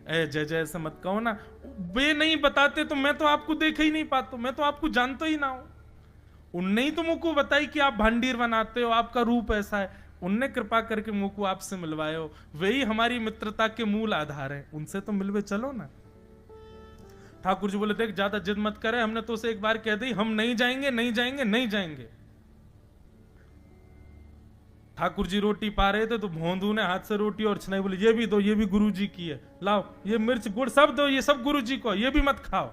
ए जय जय ऐसे मत कहो ना, वे नहीं बताते तो मैं तो आपको देख ही नहीं पाता, मैं तो आपको जानता ही ना हूं। उनने ही तो मुझको बताई कि आप भांडीर बनाते हो, आपका रूप ऐसा है, उनने कृपा करके मुझको आपसे मिलवाए हो, वही हमारी मित्रता के मूल आधार है, उनसे तो मिलवे चलो ना। ठाकुर जी बोले देख ज्यादा जिद मत करे, हमने तो उसे एक बार कह दी हम नहीं जाएंगे नहीं जाएंगे नहीं जाएंगे। ठाकुर जी रोटी पा रहे थे तो भोंदू ने हाथ से रोटी और छनाई, बोले ये भी दो, ये भी गुरु जी की है, लाओ ये मिर्च गुड़ सब दो, ये सब गुरु जी को, ये भी मत खाओ।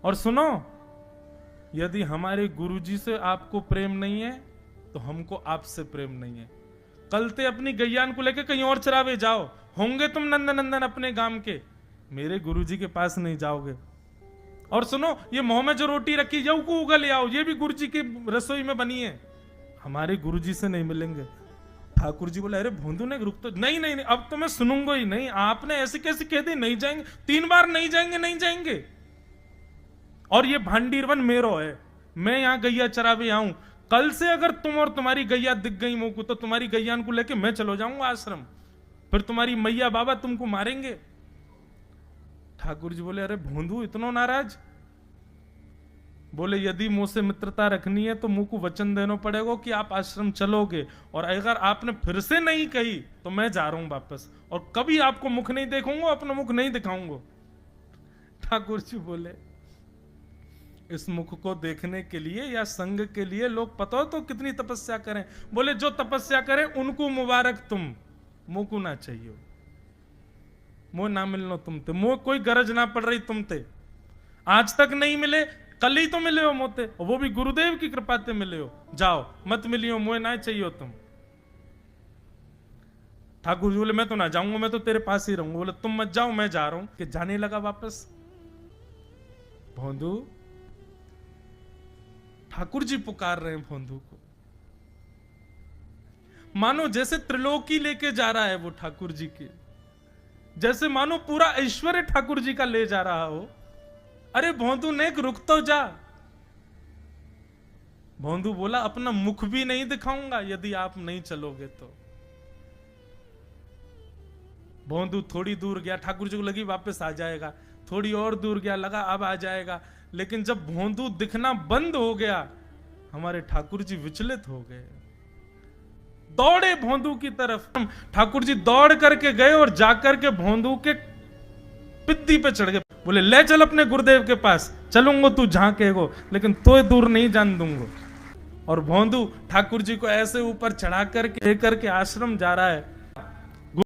और सुनो, यदि हमारे गुरु जी से आपको प्रेम नहीं है तो हमको आपसे प्रेम नहीं है। कल ते अपनी गैयान को लेके कहीं और चरावे जाओ, होंगे तुम नंदन नंदन अपने गांव के, मेरे गुरु जी के पास नहीं जाओगे। और सुनो, ये मुंह में जो रोटी रखी जाओ को उगल ले आओ, ये भी गुरु जी की रसोई में बनी है, हमारे गुरुजी से नहीं मिलेंगे। ठाकुर जी बोले अरे भोंदू ने रुक तो, नहीं नहीं नहीं अब तो मैं सुनूंगा ही नहीं, आपने ऐसे कैसे कह दी नहीं जाएंगे, 3 बार नहीं जाएंगे नहीं जाएंगे। और ये भांडीर वन मेरो है, मैं यहां गैया चरावे आऊं, कल से अगर तुम और तुम्हारी गैया दिख गई मुझको तो तुम्हारी गैयान को लेके मैं चलो जाऊंगा आश्रम, फिर तुम्हारी मैया बाबा तुमको मारेंगे। ठाकुर जी बोले अरे भोंदू इतना नाराज? बोले यदि मुझसे मित्रता रखनी है तो मुझ को वचन देना पड़ेगा कि आप आश्रम चलोगे, और अगर आपने फिर से नहीं कही तो मैं जा रहा हूं वापस, और कभी आपको मुख नहीं देखूंगा, अपना मुख नहीं दिखाऊंगा। ठाकुर जी बोले इस मुख को देखने के लिए या संग के लिए लोग पता हो तो कितनी तपस्या करें। बोले जो तपस्या करें उनको मुबारक, तुम मुंह को ना चाहिए, मुंह ना मिलनो तुमते, मुंह कोई गरज ना पड़ रही तुमते, आज तक नहीं मिले कल ही तो मिले हो मोते, वो भी गुरुदेव की कृपा से मिले हो, जाओ मत मिलियो, मुझे ना चाहिए तुम। ठाकुर जी बोले मैं तो ना जाऊंगा, मैं तो तेरे पास ही रहूंगा। बोले तुम मत जाओ, मैं जा रहा हूं। कि जाने लगा वापस। भोंदू, ठाकुर जी पुकार रहे हैं भोंदू को, मानो जैसे त्रिलोकी लेके जा रहा है वो ठाकुर जी के, जैसे मानो पूरा ऐश्वर्य ठाकुर जी का ले जा रहा हो। अरे भोंदू ने रुक तो जा। भोंदू बोला अपना मुख भी नहीं दिखाऊंगा यदि आप नहीं चलोगे तो। भोंदू थोड़ी दूर गया, ठाकुर जी को लगी वापस आ जाएगा, थोड़ी और दूर गया, लगा अब आ जाएगा, लेकिन जब भोंदू दिखना बंद हो गया हमारे ठाकुर जी विचलित हो गए, दौड़े भोंदू की तरफ। ठाकुर जी दौड़ करके गए और जाकर के भोंदू के पित्ती पे चढ़ गए। बोले ले चल अपने गुरुदेव के पास, चलूंगा तू जहां कहेगो, लेकिन तो दूर नहीं जान दूंगा। और भोंदू ठाकुर जी को ऐसे ऊपर चढ़ा करके लेकर के आश्रम जा रहा है।